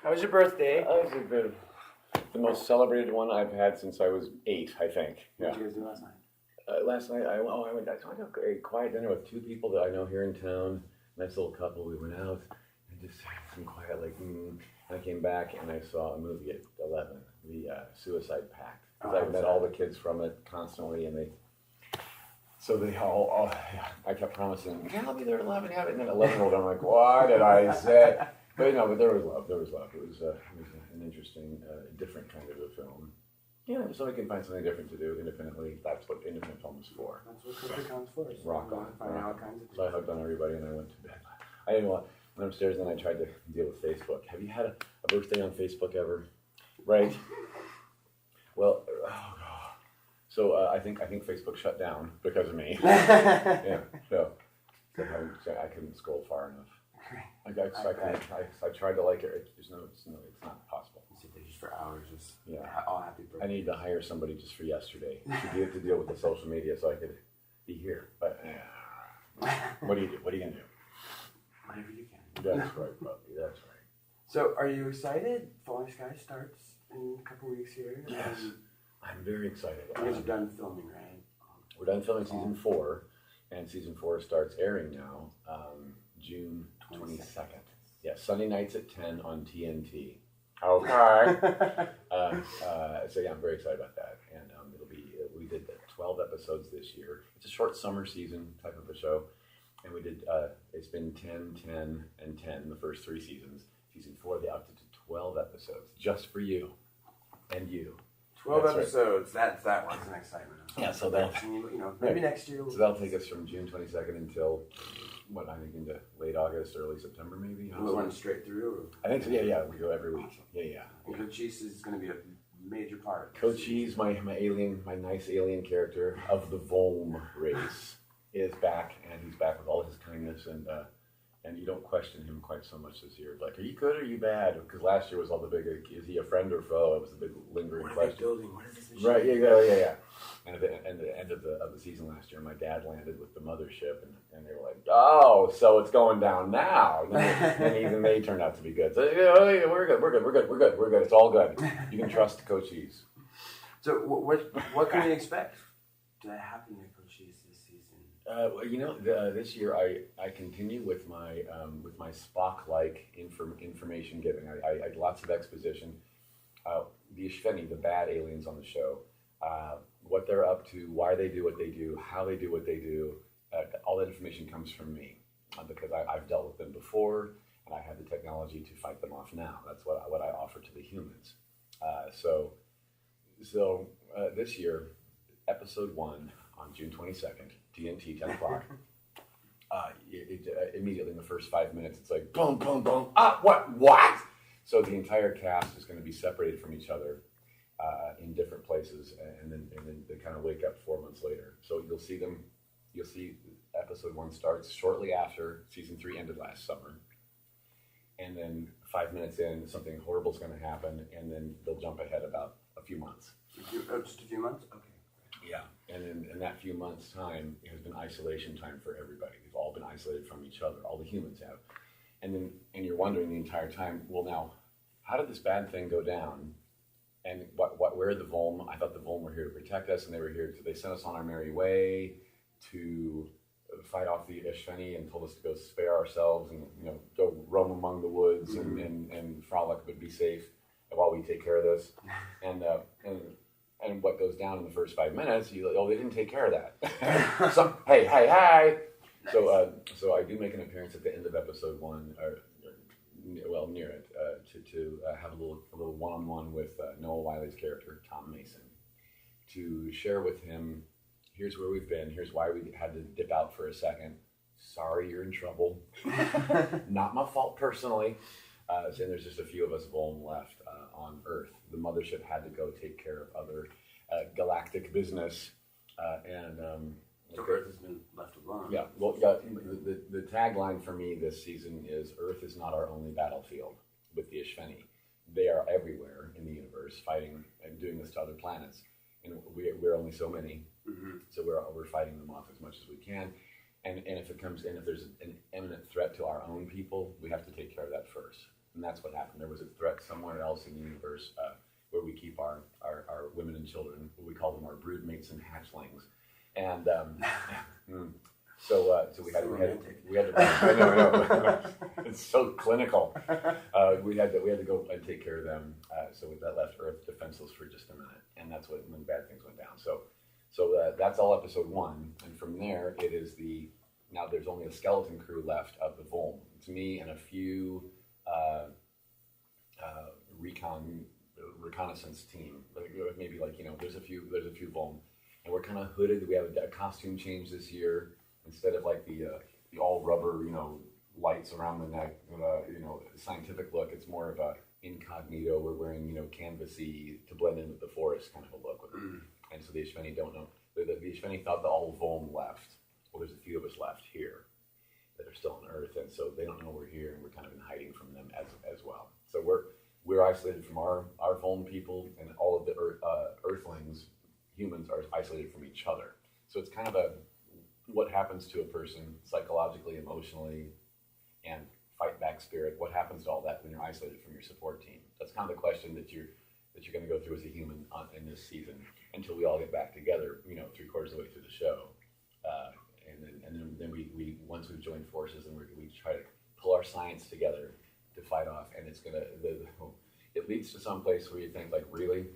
How was your birthday? It's been the most celebrated one I've had since I was 8, I think. What did you guys do last night? Last night, I went to a quiet dinner with 2 people that I know here in town. Nice little couple. We went out and just had some quiet, and I came back and I saw a movie at 11, the Suicide Pact. Because I met all the kids from it constantly, and they all I kept promising, yeah, I'll be there at 11, have it. And then 11 rolled, I'm like, what did I say? But but there was love. It was an interesting, different kind of a film. Yeah, so we can find something different to do independently. That's what independent film is for. That's what Crypticon's for. So rock on. Find all kinds of So I hugged on everybody and I went to bed. I didn't want. Went upstairs and I tried to deal with Facebook. Have you had a birthday on Facebook ever? Right. Well, oh God. So I think Facebook shut down because of me. Yeah. So I couldn't scroll far enough. I tried to like it. It's not possible. You sit there just for hours, yeah. All happy birthday. I needed to hire somebody just for yesterday to deal with the social media so I could be here. But what do you do? What are you gonna do? Whatever you can. That's right, puppy. That's right. So, are you excited? Falling Sky starts in a couple weeks here. Yes, I'm very excited. You guys are done filming, right? We're done filming season 4, and season 4 starts airing now, June 22nd. Yeah, Sunday nights at 10 on TNT. Okay. So yeah, I'm very excited about that, and we did 12 episodes this year. It's a short summer season type of a show, and we did. It's been 10, 10, and 10 the first 3 seasons. Season 4, they upped it to 12 episodes just for you and you. 12 That's episodes. Right. That one's an excitement. Yeah, so that maybe next year. So that'll take us from June 22nd until I think into late August, early September, maybe. We'll run straight through. I think so. Yeah. We go every week. Yeah. And Cochise is going to be a major part. Cochise, my nice alien character of the Volm race, is back, and he's back with all his kindness, and you don't question him quite so much this year. Like, are you good or are you bad? Because last year was all the big, is he a friend or foe? It was the big lingering question. What is this machine? Right, yeah. And at the end of the season last year, my dad landed with the mothership, and they were like, oh, so it's going down now. And even they turned out to be good. So, yeah, we're good. It's all good. You can trust Cochise. So what can we expect to happen to Cochise this season? This year I continue with my Spock-like information giving. I lots of exposition. The Ishveni, the bad aliens on the show, what they're up to, why they do what they do, how they do what they do. All that information comes from me because I've dealt with them before, and I have the technology to fight them off now. That's what I offer to the humans. So this year, episode 1 on June 22nd, TNT, 10 o'clock. Immediately in the first 5 minutes, it's like boom, boom, boom. What? So the entire cast is going to be separated from each other in different places, and then they kind of wake up 4 months later. So you'll see them. You'll see episode 1 starts shortly after season 3 ended last summer, and then 5 minutes in, something horrible is going to happen, and then they'll jump ahead about a few months. Just a few months? Okay. Yeah, and in that few months' time, it has been isolation time for everybody. We've all been isolated from each other. All the humans have. And you're wondering the entire time, well, now, how did this bad thing go down? And where are the Volm? I thought the Volm were here to protect us, and they sent us on our merry way to fight off the Ishveni and told us to go spare ourselves and go roam among the woods and frolic, but be safe while we take care of this. And what goes down in the first 5 minutes, they didn't take care of that. Hey. Nice. So I do make an appearance at the end of episode 1, or near it, to have a little one-on-one with Noah Wiley's character, Tom Mason, to share with him, here's where we've been, here's why we had to dip out for a second. Sorry, you're in trouble. Not my fault personally. And there's just a few of us Volm left on Earth. The mothership had to go take care of other galactic business, so Earth has been left alone. Yeah. Well, yeah. The tagline for me this season is Earth is not our only battlefield with the Ishveni. They are everywhere in the universe, fighting and doing this to other planets, and we're only so many. Mm-hmm. So we're fighting them off as much as we can. And if there's an imminent threat to our own people, we have to take care of that first. And that's what happened. There was a threat somewhere else in the universe where we keep our women and children. We call them our brood mates and hatchlings. And so we had to. I know. It's so clinical. We had to go and take care of them. So that left Earth defenseless for just a minute, and that's when bad things went down. So that's all episode 1, and from there it is now there's only a skeleton crew left of the Volm. It's me and a few reconnaissance team. Maybe there's a few Volm, and we're kind of hooded. We have a costume change this year. Instead of like the all rubber, lights around the neck, scientific look, it's more of a incognito. We're wearing, canvasy to blend in with the forest kind of a look with it. And so the Ishveni don't know. The Ishveni thought that all Volm left. Well, there's a few of us left here that are still on Earth, and so they don't know we're here, and we're kind of in hiding from them as well. So we're isolated from our Volm people, and all of the Earthlings, humans, are isolated from each other. So it's kind of what happens to a person psychologically, emotionally, and fight back spirit. What happens to all that when you're isolated from your support team? That's kind of the question that you're going to go through as a human in this season until we all get back together. 3/4 of the way through the show, and then we once we've joined forces, and we try to pull our science together to fight off. And it's gonna it leads to some place where you think like, really.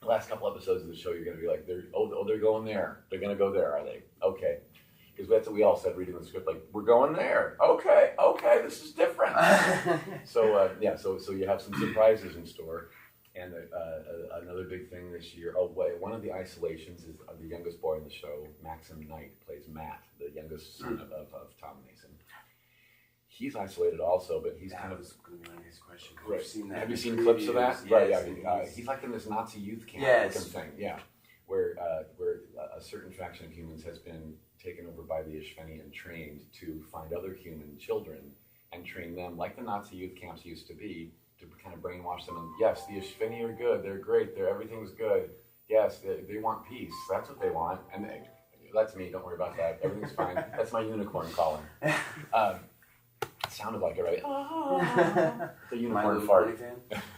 The last couple episodes of the show, you're going to be like, they're going there. They're going to go there, are they? Okay. Because that's what we all said reading the script, like, we're going there. Okay, this is different. So you have some surprises in store. And another big thing this year, one of the isolations is the youngest boy in the show, Maxim Knight, plays Matt, the youngest son of Tom Mason. He's isolated also, but he's kind of. That was going to be my next question. Right. Have you seen clips of that? Yes, right. Yeah. He's like in this Nazi youth camp thing. Yeah, where a certain faction of humans has been taken over by the Ishveni and trained to find other human children and train them like the Nazi youth camps used to be, to kind of brainwash them. And yes, the Ishveni are good. They're great. Everything's good. Yes, they want peace. That's what they want. And that's me. Don't worry about that. Everything's fine. That's my unicorn calling. Sounded like it, right? The unicorn fart.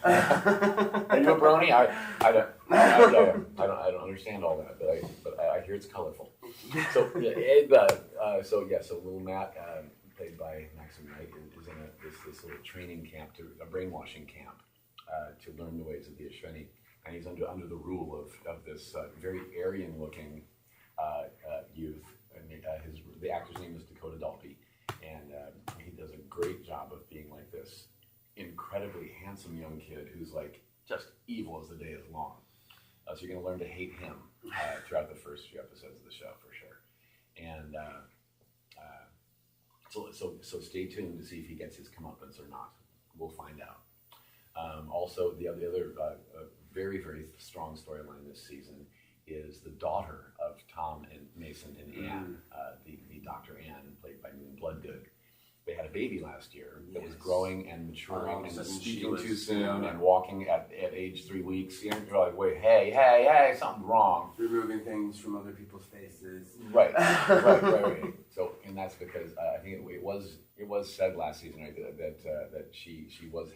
Are you a brony? I don't understand all that, but I hear it's colorful. So so little Matt, played by Maxim Knight, is in this little training camp, a brainwashing camp, to learn the ways of the Ishveni, and he's under the rule of this very Aryan-looking youth. And the actor's name is Dakota Dalby. And he does a great job of being like this incredibly handsome young kid who's like just evil as the day is long. So you're going to learn to hate him throughout the first few episodes of the show for sure. And so stay tuned to see if he gets his comeuppance or not. We'll find out. Also, the other very, very strong storyline this season is the daughter of Tom and Mason and Anne, the Dr. Anne, played by Moon Bloodgood. They had a baby last year that was growing and maturing and speaking too soon and walking at age 3 weeks. You're like, wait, hey, something's wrong. Removing things from other people's faces. Right. So, and that's because I think it was said last season, right, that she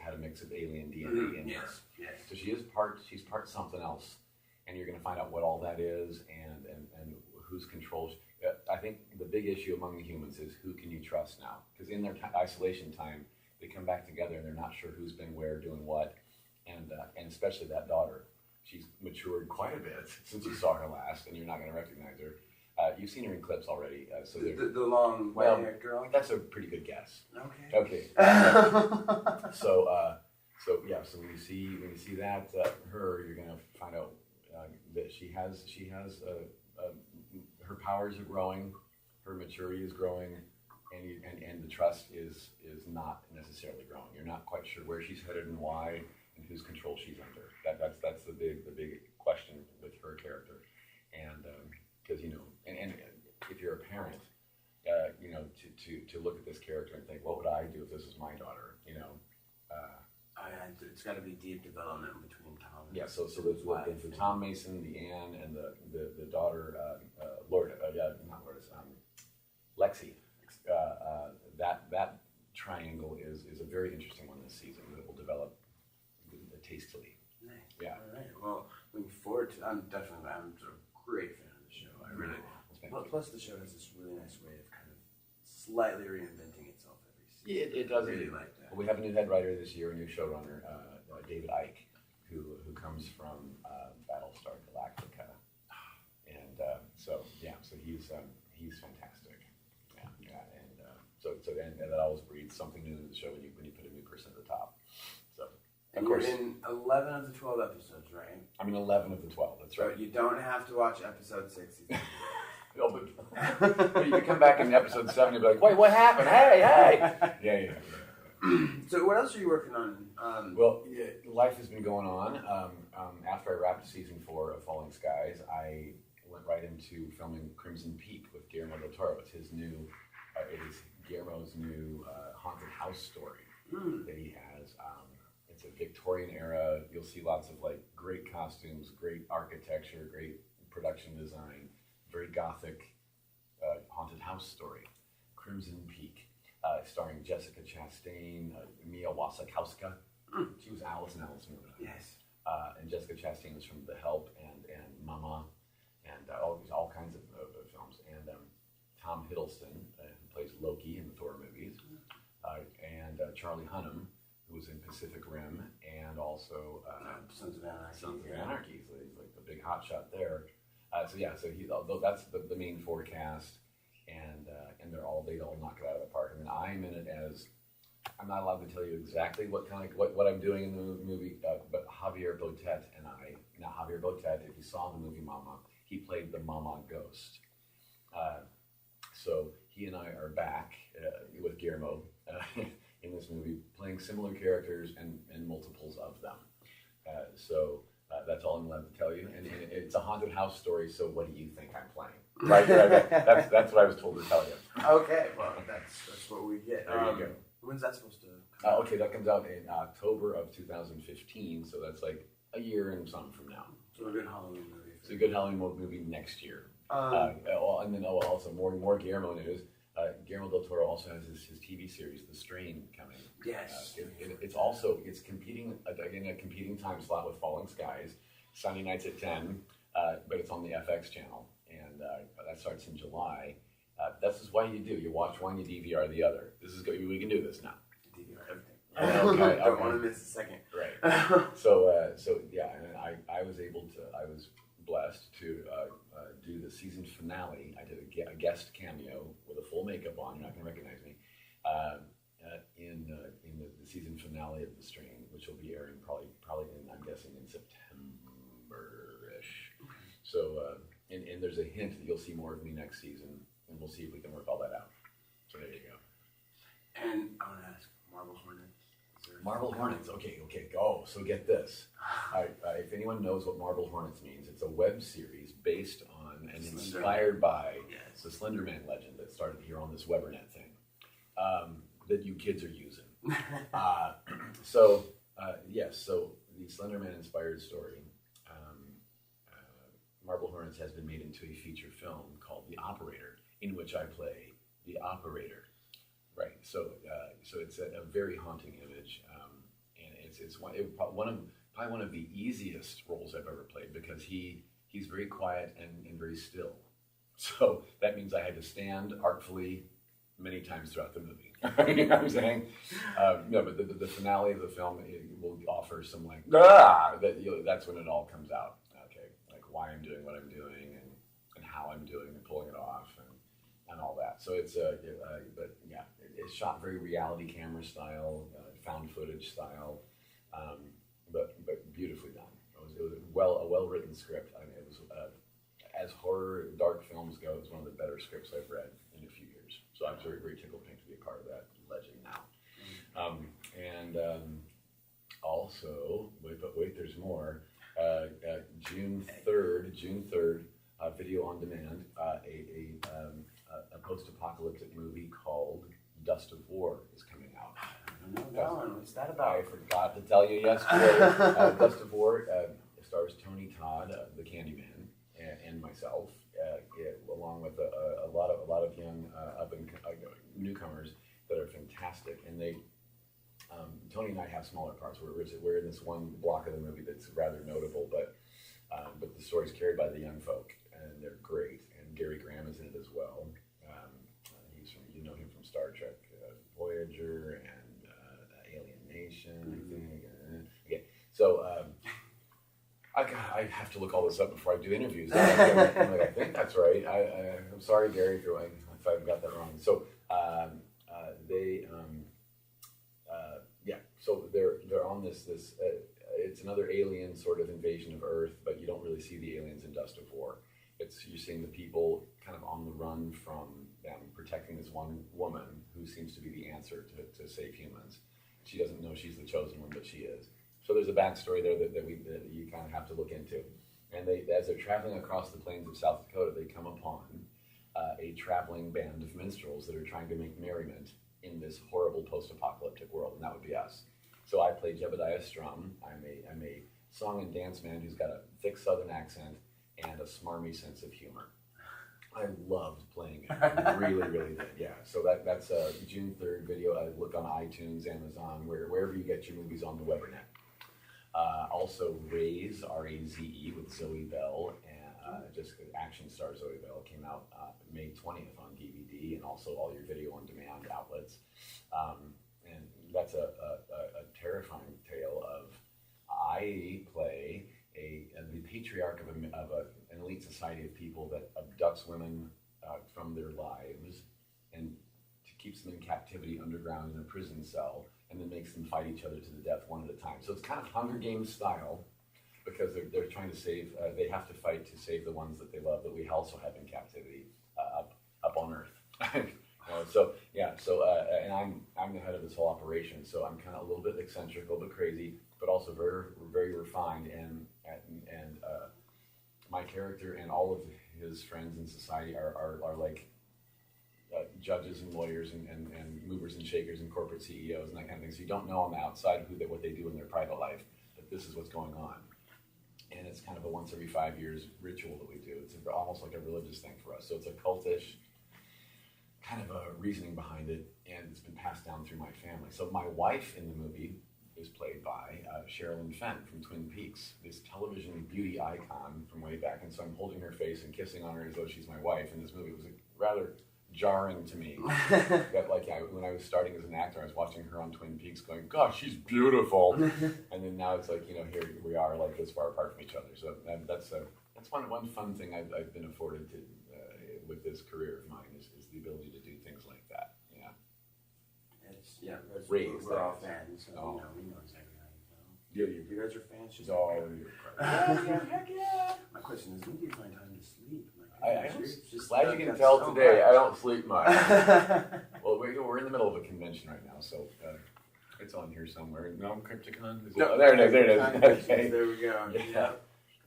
had a mix of alien DNA in her. Yes. So she's part something else. And you're going to find out what all that is and who's controls. I think the big issue among the humans is who can you trust now? Because in their isolation time, they come back together and they're not sure who's been where, doing what. And especially that daughter. She's matured quite a bit since you saw her last, and you're not going to recognize her. You've seen her in clips already. So the long white-haired girl? That's a pretty good guess. Okay. So when you see that her, you're going to find out that she has her powers are growing, her maturity is growing, and the trust is not necessarily growing. You're not quite sure where she's headed and why, and whose control she's under. That's the big question with her character, and because and if you're a parent, to look at this character and think, what would I do if this was my daughter? It's got to be deep development between Tom. So there's the Tom Mason, the Anne, and the daughter, Lexi. That triangle is a very interesting one this season that will develop tastily. Nice. Yeah. All right. Well, looking forward to. I'm a great fan of the show. I really. Plus, the show has this really nice way of kind of slightly reinventing itself every season. It does. I really like that. We have a new head writer this year, a new showrunner, David Icke, who comes from Battlestar Galactica, and so he's fantastic. Yeah, and that always breeds something new in the show when you put a new person at the top. So. And you're in 11 of the 12 episodes, right? I'm in 11 of the 12. That's right. So you don't have to watch episode 6. No, but you can come back in episode 7 and be like, wait, what happened? Hey! Yeah. So what else are you working on? Well, life has been going on. After I wrapped season 4 of Falling Skies, I went right into filming Crimson Peak with Guillermo del Toro. It's his new, it is Guillermo's new haunted house story that he has. It's a Victorian era. You'll see lots of like great costumes, great architecture, great production design, very gothic haunted house story. Crimson Peak, starring Jessica Chastain, Mia Wasikowska. She was Alice in Alice in Wonderland. Yes. And Jessica Chastain was from The Help and Mama, and all kinds of films. And Tom Hiddleston, who plays Loki in the Thor movies, and Charlie Hunnam, who was in Pacific Rim, and also Sons of Anarchy. Sons of Anarchy. So he's like the big hotshot there. That's the main forecast, and they all knock it out of the park. I mean, I'm in it as, I'm not allowed to tell you exactly what I'm doing in the movie, but Javier Botet and I. Now Javier Botet, if you saw the movie Mama, he played the Mama ghost. So he and I are back with Guillermo in this movie, playing similar characters and multiples of them. That's all I'm allowed to tell you. And it's a haunted house story, so what do you think I'm playing? Right? That's what I was told to tell you. Okay, well, that's what we get. There you go. When's that supposed to come out? Okay, that comes out in October of 2015, so that's like a year and something from now. So a good Halloween movie. It's a good Halloween movie next year. And then also more Guillermo news. Guillermo del Toro also has his TV series, The Strain, coming. Yes. It's competing in a competing time slot with Falling Skies, Sunday nights at 10, but it's on the FX channel, and that starts in July. This is what you do. You watch one, you DVR the other. This is good. We can do this now. DVR everything. Okay. Don't want to miss a second. Right. So yeah, and I was blessed to do the season finale. I did a guest cameo with a full makeup on. You're not going to recognize me. In the season finale of The Strain, which will be airing probably I'm guessing in September-ish. So and there's a hint that you'll see more of me next season, and we'll see if we can work all that out. So there you go. And I want to ask, Marble Hornets. Marble Hornets. Okay. Go. So get this. If anyone knows what Marble Hornets means, it's a web series based on and inspired by the Slender Man legend that started here on this Webernet thing that you kids are using. So the Slender Man inspired story, Marble Hornets, has been made into a feature film called The Operator, in which I play the operator. Right. So it's a very haunting image, and it's probably one of the easiest roles I've ever played, because he's very quiet and very still. So that means I had to stand artfully many times throughout the movie. You know what I'm saying? No, but the finale of the film will offer some that's when it all comes out. Okay, like why I'm doing what I'm doing and how I'm doing and pulling it off and all that. So it's it's shot very reality camera style, found footage style, but beautifully done. It was a well written script. I mean, it was as horror dark films go, it's one of the better scripts I've read in a few years. So I'm very, very tickled pink to be a part of that legend now. Also, wait, there's more. June 3rd, video on demand, a post-apocalyptic movie called Dust of War is coming out. I don't know that one. What's that about? I forgot to tell you yesterday. Dust of War stars Tony Todd, the Candyman, and myself, along with a lot of young up and newcomers that are fantastic. fantastic, and they. Tony and I have smaller parts. We're in this one block of the movie that's rather notable, but the story's carried by the young folk, and they're great. And Gary Graham is in it as well. He's from, you know him from Star Trek, Voyager, and Alien Nation, I think. Okay, so I have to look all this up before I do interviews. I think that's right. I'm sorry, Gary, if I've got that wrong. So so they're on this it's another alien sort of invasion of Earth, but you don't really see the aliens in Dust of War. You're seeing the people kind of on the run from them protecting this one woman who seems to be the answer to save humans. She doesn't know she's the chosen one, but she is. So there's a backstory there that you kind of have to look into. And as they're traveling across the plains of South Dakota, they come upon a traveling band of minstrels that are trying to make merriment in this horrible post-apocalyptic world, and that would be us. So I play Jebediah Strum. I'm a song and dance man who's got a thick Southern accent and a smarmy sense of humor. I loved playing it. I really, really did. Yeah. So that's June 3rd video. I look on iTunes, Amazon, wherever you get your movies on the Webernet. Also, Raze, R-A-Z-E, with Zoe Bell, and just action star Zoe Bell, came out May 20th on DVD, and also all your video on demand outlets. And that's a terrifying tale of I play the patriarch of an elite society of people that abducts women from their lives and keeps them in captivity underground in a prison cell, and then makes them fight each other to the death one at a time. So it's kind of Hunger Games style, because they're trying to save, they have to fight to save the ones that they love that we also have in captivity up on Earth. And I'm the head of this whole operation, so I'm kind of a little bit eccentric, a little bit crazy, but also very, very refined, and my character and all of his friends in society are like judges and lawyers and movers and shakers and corporate CEOs and that kind of thing. So you don't know on the outside what they do in their private life, but this is what's going on. And it's kind of a once every 5 years ritual that we do. It's almost like a religious thing for us. So it's a cultish kind of a reasoning behind it, and it's been passed down through my family. So my wife in the movie is played by Sherilyn Fenn from Twin Peaks, this television beauty icon from way back. And so I'm holding her face and kissing on her as though she's my wife in this movie. It was rather jarring to me. That when I was starting as an actor, I was watching her on Twin Peaks going, gosh, she's beautiful. And then now it's like, here we are, like, this far apart from each other. So that's one fun thing I've been afforded to with this career of mine is the ability to do things like that. We're all fans, so we know exactly how you feel. You guys are fans? Just heck yeah. My question is, when do you find time to sleep? I'm glad you can tell today I don't sleep much. Well, we're in the middle of a convention right now, so it's on here somewhere. No, Crypticon? No, there it is. Okay. There we go.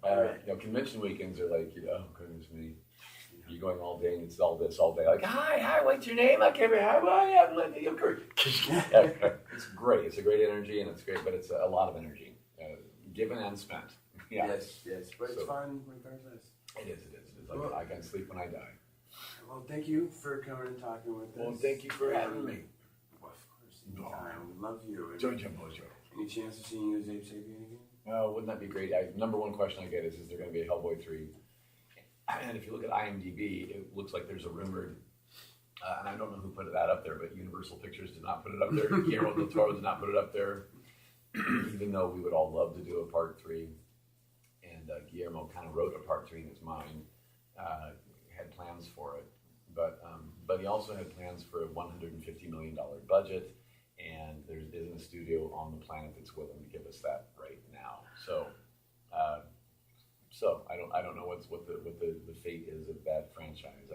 Yeah. Convention weekends are like, oh, goodness me. You're going all day, and it's all this all day. Like, hi, what's your name? I can't remember. Hi, I'm Lindy. It's great. It's a great energy, and it's great, but it's a lot of energy, given and spent. Yeah. Yes, but it's fun regardless. It is. Like, I can sleep when I die. Well, thank you for coming and talking with us. Well, thank you for having me. Well, of course, anytime. We love you. Jojo. Any chance of seeing you as Abe Sapien again? Oh, wouldn't that be great? Number one question I get is there going to be a Hellboy 3? And if you look at IMDb, it looks like there's a rumored, and I don't know who put that up there, but Universal Pictures did not put it up there. Guillermo del Toro did not put it up there, even though we would all love to do a part 3. And Guillermo kind of wrote a part 3 in his mind, had plans for it, but he also had plans for a $150 million budget, and there isn't a studio on the planet that's willing to give us that right now. So I don't know what the fate is of that franchise.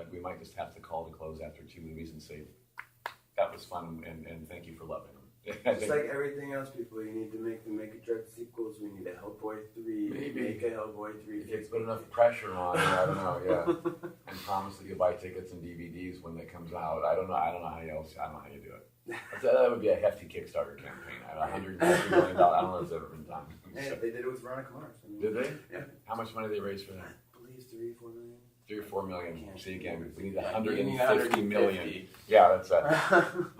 We might just have to call to close after 2 movies and say that was fun and thank you for loving them. Just like everything else, people, you need to make a direct sequels. We need a Hellboy 3. Maybe. Make a Hellboy 3. If you put enough pressure on it, I don't know. Yeah, and promise that you'll buy tickets and DVDs when it comes out. I don't know how you do it. That would be a hefty Kickstarter campaign. $150 million. I don't know if it's ever been done. Hey, they did it with Veronica Mars. Did they? Yeah. How much money did they raise for that? I believe $3-4 million. 3 or 4 million. Can't See again, we need Yeah, 150 million. Yeah, that's a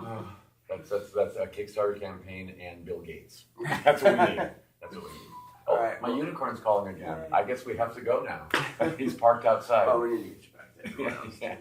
Kickstarter campaign and Bill Gates. That's what we need. That's what we need. Oh, All right, my well- unicorn's calling again. I guess we have to go now. He's parked outside. Oh, we need to get you back there. Yeah.